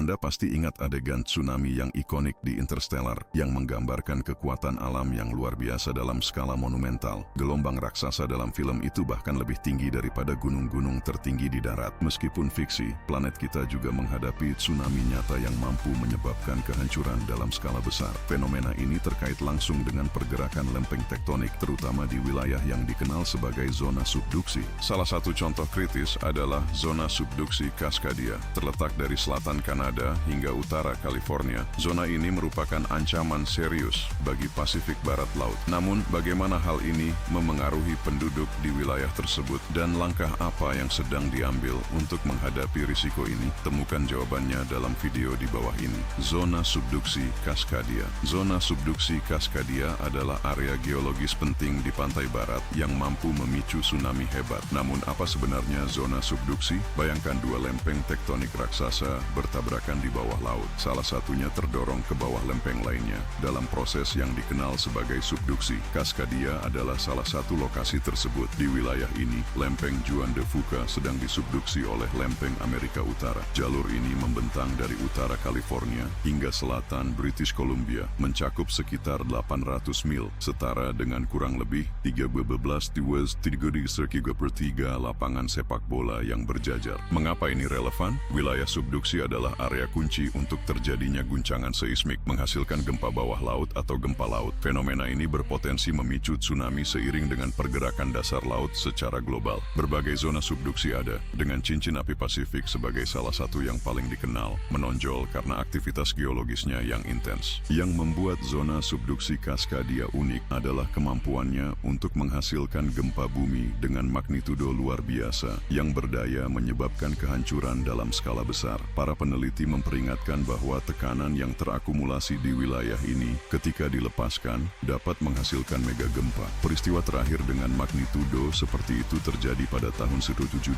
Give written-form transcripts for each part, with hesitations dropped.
Anda pasti ingat adegan tsunami yang ikonik di Interstellar yang menggambarkan kekuatan alam yang luar biasa dalam skala monumental. Gelombang raksasa dalam film itu bahkan lebih tinggi daripada gunung-gunung tertinggi di darat. Meskipun fiksi, planet kita juga menghadapi tsunami nyata yang mampu menyebabkan kehancuran dalam skala besar. Fenomena ini terkait langsung dengan pergerakan lempeng tektonik, terutama di wilayah yang dikenal sebagai zona subduksi. Salah satu contoh kritis adalah zona subduksi Cascadia, terletak dari selatan Kanada hingga utara California. Zona ini merupakan ancaman serius bagi Pasifik Barat Laut. Namun, bagaimana hal ini memengaruhi penduduk di wilayah tersebut dan langkah apa yang sedang diambil untuk menghadapi risiko ini? Temukan jawabannya dalam video di bawah ini. Zona subduksi Cascadia. Zona subduksi Cascadia adalah area geologis penting di pantai barat yang mampu memicu tsunami hebat. Namun, apa sebenarnya zona subduksi? Bayangkan dua lempeng tektonik raksasa bertabrakan di bawah laut. Salah satunya terdorong ke bawah lempeng lainnya. Dalam proses yang dikenal sebagai subduksi, Cascadia adalah salah satu lokasi tersebut. Di wilayah ini, lempeng Juan de Fuca sedang disubduksi oleh lempeng Amerika Utara. Jalur ini membentang dari utara California hingga selatan British Columbia, mencakup sekitar 800 mil, setara dengan kurang lebih 13,3 lapangan sepak bola yang berjajar. Mengapa ini relevan? Wilayah subduksi adalah area kunci untuk terjadinya guncangan seismik, menghasilkan gempa bawah laut atau gempa laut. Fenomena ini berpotensi memicu tsunami seiring dengan pergerakan dasar laut secara global. Berbagai zona subduksi ada, dengan cincin api Pasifik sebagai salah satu yang paling dikenal, menonjol karena aktivitas geologisnya yang intens. Yang membuat zona subduksi Cascadia unik adalah kemampuannya untuk menghasilkan gempa bumi dengan magnitudo luar biasa yang berdaya menyebabkan kehancuran dalam skala besar. Para peneliti memperingatkan bahwa tekanan yang terakumulasi di wilayah ini ketika dilepaskan dapat menghasilkan mega gempa. Peristiwa terakhir dengan magnitudo seperti itu terjadi pada tahun 1700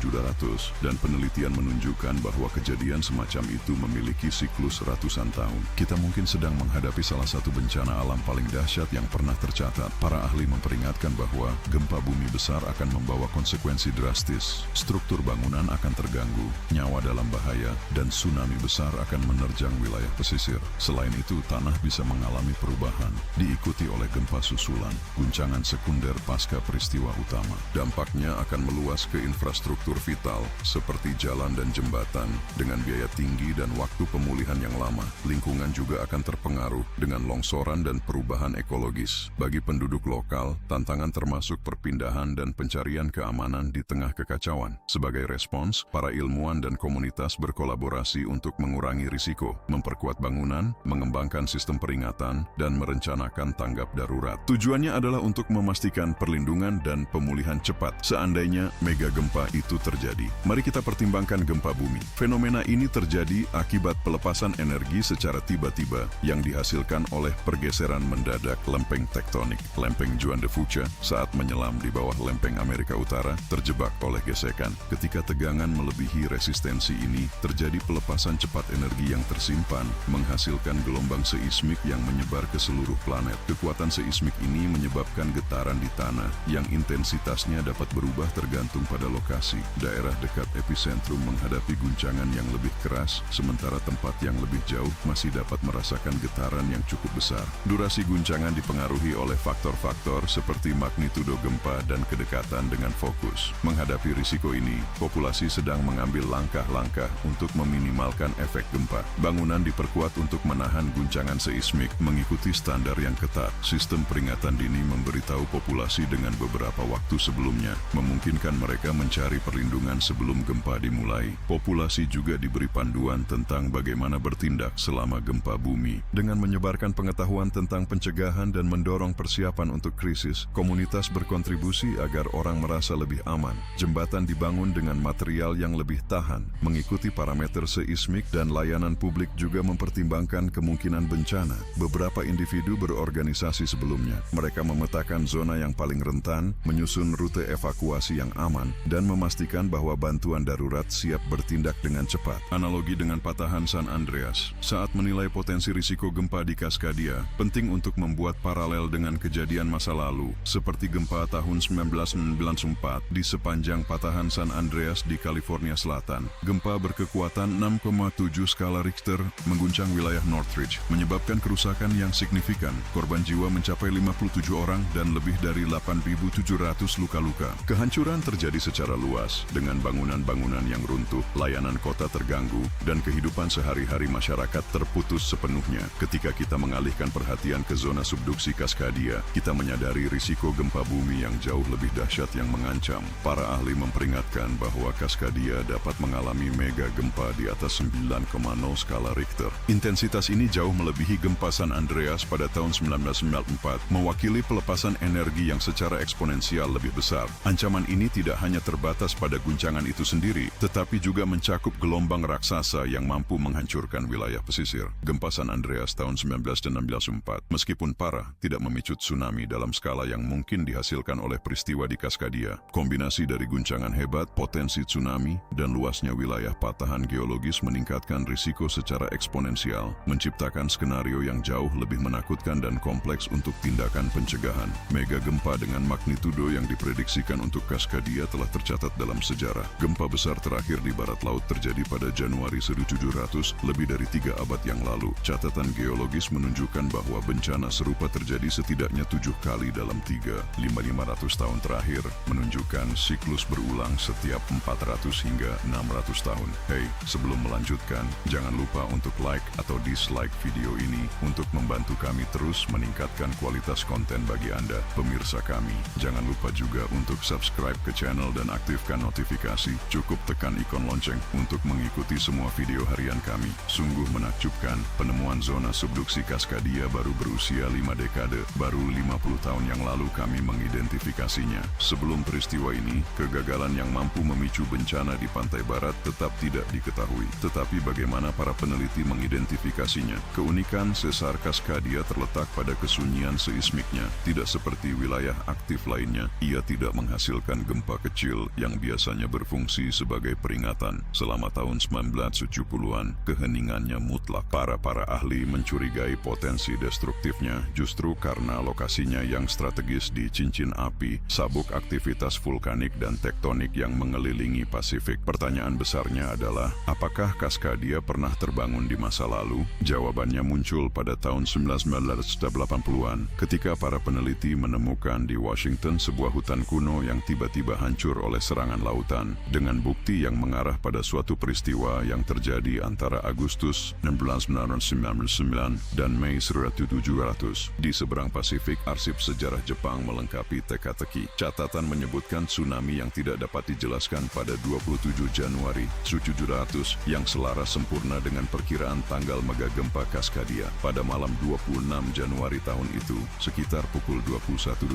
dan penelitian menunjukkan bahwa kejadian semacam itu memiliki siklus ratusan tahun. Kita mungkin sedang menghadapi salah satu bencana alam paling dahsyat yang pernah tercatat. Para ahli memperingatkan bahwa gempa bumi besar akan membawa konsekuensi drastis. Struktur bangunan akan terganggu, nyawa dalam bahaya, dan tsunami besar akan menerjang wilayah pesisir. Selain itu, tanah bisa mengalami perubahan, diikuti oleh gempa susulan, guncangan sekunder pasca peristiwa utama. Dampaknya akan meluas ke infrastruktur vital, seperti jalan dan jembatan, dengan biaya tinggi dan waktu pemulihan yang lama. Lingkungan juga akan terpengaruh dengan longsoran dan perubahan ekologis. Bagi penduduk lokal, tantangan termasuk perpindahan dan pencarian keamanan di tengah kekacauan. Sebagai respons, para ilmuwan dan komunitas berkolaborasi untuk mengurangi risiko, memperkuat bangunan, mengembangkan sistem peringatan, dan merencanakan tanggap darurat. Tujuannya adalah untuk memastikan perlindungan dan pemulihan cepat seandainya mega gempa itu terjadi. Mari kita pertimbangkan gempa bumi. Fenomena ini terjadi akibat pelepasan energi secara tiba-tiba yang dihasilkan oleh pergeseran mendadak lempeng tektonik. Lempeng Juan de Fuca saat menyelam di bawah lempeng Amerika Utara terjebak oleh gesekan. Ketika tegangan melebihi resistensi ini, terjadi pelepasan cepat energi yang tersimpan, menghasilkan gelombang seismik yang menyebar ke seluruh planet. Kekuatan seismik ini menyebabkan getaran di tanah yang intensitasnya dapat berubah tergantung pada lokasi. Daerah dekat epicentrum menghadapi guncangan yang lebih keras, sementara tempat yang lebih jauh masih dapat merasakan getaran yang cukup besar. Durasi guncangan dipengaruhi oleh faktor-faktor seperti magnitudo gempa dan kedekatan dengan fokus. Menghadapi risiko ini, populasi sedang mengambil langkah-langkah untuk meminimalkan efek gempa. Bangunan diperkuat untuk menahan guncangan seismik mengikuti standar yang ketat. Sistem peringatan dini memberitahu populasi dengan beberapa waktu sebelumnya, memungkinkan mereka mencari perlindungan sebelum gempa dimulai. Populasi juga diberi panduan tentang bagaimana bertindak selama gempa bumi. Dengan menyebarkan pengetahuan tentang pencegahan dan mendorong persiapan untuk krisis, komunitas berkontribusi agar orang merasa lebih aman. Jembatan dibangun dengan material yang lebih tahan, mengikuti parameter seismik, dan layanan publik juga mempertimbangkan kemungkinan bencana. Beberapa individu berorganisasi sebelumnya. Mereka memetakan zona yang paling rentan, menyusun rute evakuasi yang aman, dan memastikan bahwa bantuan darurat siap bertindak dengan cepat. Analogi dengan patahan San Andreas. Saat menilai potensi risiko gempa di Cascadia, penting untuk membuat paralel dengan kejadian masa lalu, seperti gempa tahun 1994 di sepanjang patahan San Andreas di California Selatan. Gempa berkekuatan 6,7 skala Richter mengguncang wilayah Northridge, menyebabkan kerusakan yang signifikan. Korban jiwa mencapai 57 orang dan lebih dari 8.700 luka-luka. Kehancuran terjadi secara luas, dengan bangunan-bangunan yang runtuh, layanan kota terganggu, dan kehidupan sehari-hari masyarakat terputus sepenuhnya. Ketika kita mengalihkan perhatian ke zona subduksi Cascadia, kita menyadari risiko gempa bumi yang jauh lebih dahsyat yang mengancam. Para ahli memperingatkan bahwa Cascadia dapat mengalami mega gempa di atas 9,0 skala Richter. Intensitas ini jauh melebihi gempa San Andreas pada tahun 1994, mewakili pelepasan energi yang secara eksponensial lebih besar. Ancaman ini tidak hanya terbatas pada guncangan itu sendiri, tetapi juga mencakup gelombang raksasa yang mampu menghancurkan wilayah pesisir. Gempa San Andreas tahun 1964, meskipun parah, tidak memicu tsunami dalam skala yang mungkin dihasilkan oleh peristiwa di Cascadia. Kombinasi dari guncangan hebat, potensi tsunami, dan luasnya wilayah patahan geologis meningkatkan risiko secara eksponensial, menciptakan skenario yang jauh lebih menakutkan dan kompleks untuk tindakan pencegahan. Mega gempa dengan magnitudo yang diprediksikan untuk Cascadia telah tercatat dalam sejarah. Gempa besar terakhir di barat laut terjadi pada Januari 1700, lebih dari 3 abad yang lalu. Catatan geologis menunjukkan bahwa bencana serupa terjadi setidaknya 7 kali dalam 500 tahun terakhir, menunjukkan siklus berulang setiap 400 hingga 600 tahun. Hey, sebelum melanjutkan, jangan lupa untuk like atau dislike video ini untuk membantu kami terus meningkatkan kualitas konten bagi Anda, pemirsa kami. Jangan lupa juga untuk subscribe ke channel dan aktifkan notifikasi. Cukup tekan ikon lonceng untuk mengikuti semua video harian kami. Sungguh menakjubkan, penemuan zona subduksi Cascadia baru berusia 5 dekade. Baru 50 tahun yang lalu kami mengidentifikasinya. Sebelum peristiwa ini, kegagalan yang mampu memicu bencana di pantai barat tetap tidak diketahui. Tetapi bagaimana para peneliti mengidentifikasinya? Keunikan sesar Cascadia terletak pada kesunyian seismiknya. Tidak seperti wilayah aktif lainnya, ia tidak menghasilkan gempa kecil yang biasanya berfungsi sebagai peringatan. Selama tahun 1970-an, keheningannya mutlak. Para ahli mencurigai potensi destruktifnya justru karena lokasinya yang strategis di cincin api, sabuk aktivitas vulkanik dan tektonik yang mengelilingi Pasifik. Pertanyaan besarnya adalah, apakah Cascadia pernah terbangun di masa lalu? Jawabannya muncul pada tahun 1980-an, ketika para peneliti menemukan di Washington sebuah hutan kuno yang tiba-tiba hancur oleh serangan lautan, dengan bukti yang mengarah pada suatu peristiwa yang terjadi antara Agustus 1999 dan Mei 1700. Di seberang Pasifik, arsip sejarah Jepang melengkapi teka-teki. Catatan menyebutkan tsunami yang tidak dapat dijelaskan pada 27 Januari 1700 yang selaras sempurna dengan perkiraan tanggal megagempa Cascadia. Pada malam 26 Januari tahun itu, sekitar pukul 21.00,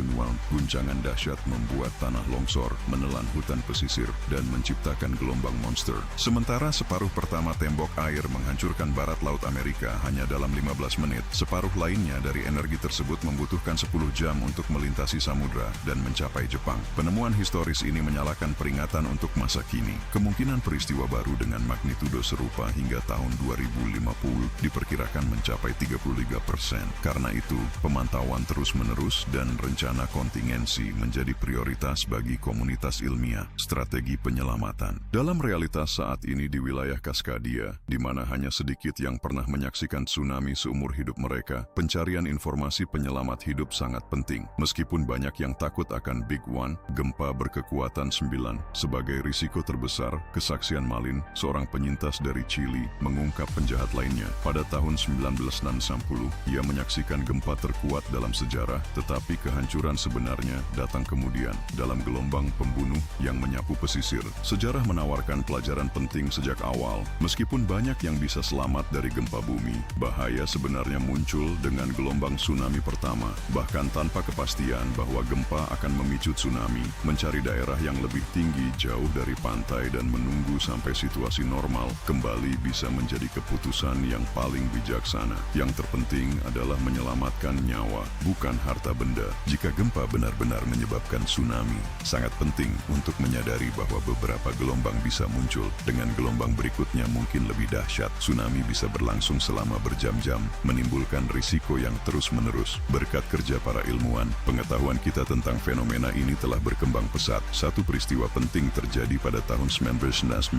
guncangan dahsyat membuat tanah longsor, menelan hutan pesisir, dan menciptakan gelombang monster. Sementara separuh pertama tembok air menghancurkan barat laut Amerika hanya dalam 15 menit, separuh lainnya dari energi tersebut membutuhkan 10 jam untuk melintasi samudra dan mencapai Jepang. Penemuan historis ini menyalakan peringatan untuk masa kini. Kemungkinan peristiwa baru dengan magnitudo serupa hingga tahun 2050 diperkirakan mencapai 33%. Karena itu, pemantauan terus-menerus dan rencana kontingensi menjadi prioritas bagi komunitas ilmiah. Strategi penyelamatan. Dalam realitas saat ini di wilayah Cascadia, di mana hanya sedikit yang pernah menyaksikan tsunami seumur hidup mereka, pencarian informasi penyelamat hidup sangat penting. Meskipun banyak yang takut akan Big One, gempa berkekuatan 9, sebagai risiko terbesar, kesaksian Malin, seorang penyintas dari Chili, mengungkap penjahat lainnya. Pada tahun 1960, ia menyaksikan gempa terkuat dalam sejarah, tetapi kehancuran sebenarnya datang kemudian, dalam gelombang pembunuh yang menyapu pesisir. Sejarah menawarkan pelajaran penting sejak awal. Meskipun banyak yang bisa selamat dari gempa bumi, bahaya sebenarnya muncul dengan gelombang tsunami pertama. Bahkan tanpa kepastian bahwa gempa akan memicu tsunami, mencari daerah yang lebih tinggi jauh dari pantai dan menunggu sampai situasi normal kembali bisa menjadi keputusan yang paling bijaksana. Yang terpenting adalah menyelamatkan nyawa, bukan harta benda. Jika gempa benar-benar menyebabkan tsunami, sangat penting untuk menyadari bahwa beberapa gelombang bisa muncul. Dengan gelombang berikutnya mungkin lebih dahsyat. Tsunami bisa berlangsung selama berjam-jam, menimbulkan risiko yang terus-menerus. Berkat kerja para ilmuwan, pengetahuan kita tentang fenomena ini telah berkembang pesat. Satu peristiwa penting terjadi pada tahun 1990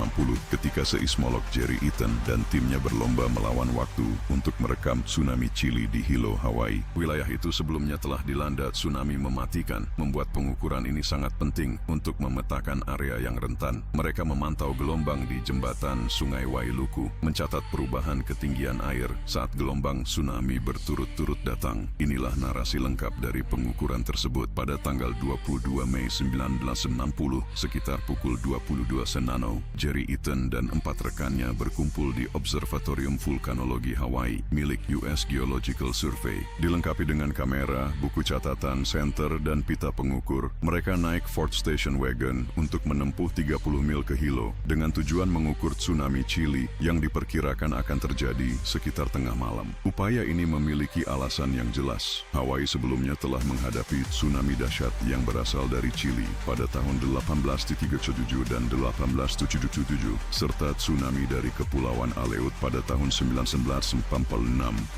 ketika seismolog Jerry Eaton dan timnya berlomba melawan waktu untuk merekam tsunami Chili di Hilo, Hawaii. Wilayah itu sebelumnya telah dilanda tsunami mematikan, membuat pengukuran ini sangat penting untuk memetakan area yang rentan. Mereka memantau gelombang di jembatan Sungai Wailuku, mencatat perubahan ketinggian air saat gelombang tsunami berturut-turut datang. Inilah narasi lengkap dari pengukuran tersebut pada tanggal 22 Mei 1960 sekitar pukul 22 Senano. Jerry Eaton dan 4 rekannya berkumpul di Observatorium Vulkanologi Hawaii milik US Geological Survey. Dilengkapi dengan kamera, buku catatan, senter, dan pita pengukur, mereka naik Ford Station Wagon untuk menempuh 30 mil ke Hilo dengan tujuan mengukur tsunami Chili yang diperkirakan akan terjadi sekitar tengah malam. Upaya ini memiliki alasan yang jelas. Hawaii sebelumnya telah menghadapi tsunami dahsyat yang berasal dari Chili pada tahun 1837 dan 1877, serta tsunami dari Kepulauan Aleut pada tahun 1946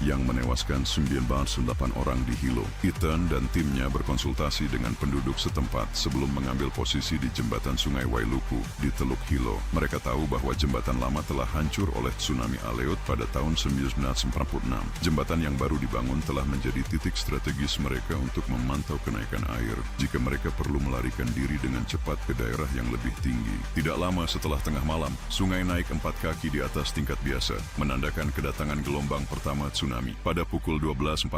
yang menewaskan 98 orang di Hilo. Eaton dan timnya berkonsultasi dengan penduduk setempat sebelum mengambil posisi di jembatan Sungai Wailuku di Teluk Hilo. Mereka tahu bahwa jembatan lama telah hancur oleh tsunami Aleut pada tahun 1946. Jembatan yang baru dibangun telah menjadi titik strategis mereka untuk memantau kenaikan air jika mereka perlu melarikan diri dengan cepat ke daerah yang lebih tinggi. Tidak lama setelah tengah malam, sungai naik 4 kaki di atas tingkat biasa, menandakan kedatangan gelombang pertama tsunami. Pada pukul 12.46,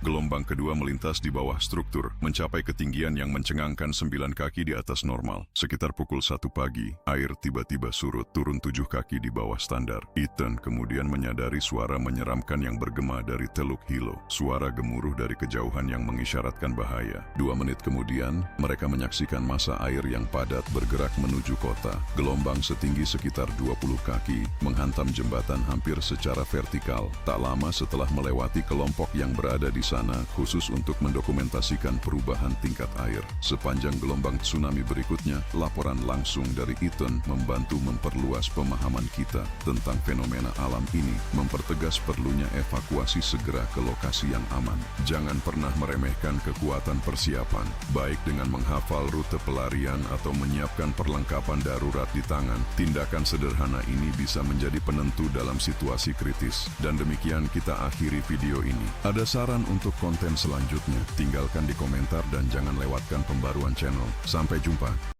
gelombang kedua melintas di bawah struktur, mencapai ketinggian yang mencengangkan 9 kaki di atas normal. Sekitar pukul 1 pagi, air tiba-tiba surut, turun 7 kaki di bawah standar. Eaton kemudian menyadari suara menyeramkan yang bergema dari Teluk Hilo. Suara gemuruh dari kejauhan yang mengisyaratkan bahaya. 2 menit kemudian, mereka menyaksikan massa air yang padat bergerak menuju kota. Gelombang setinggi sekitar 20 kaki menghantam jembatan hampir secara vertikal. Tak lama setelah melewati kelompok yang berada di sana khusus untuk mendokumentasikan perubahan tingkat air. Sepanjang gelombang tsunami berikutnya, laporan langsung dari Eaton membantu memperluas pemahaman kita tentang fenomena alam ini, mempertegas perlunya evakuasi segera ke lokasi yang aman. Jangan pernah meremehkan kekuatan persiapan, baik dengan menghafal rute pelarian atau menyiapkan perlengkapan darurat di tangan. Tindakan sederhana ini bisa menjadi penentu dalam situasi kritis. Dan demikian kita akhiri video ini. Ada saran untuk konten selanjutnya? Tinggalkan di komentar dan jangan lewatkan pembaruan channel. Sampai jumpa.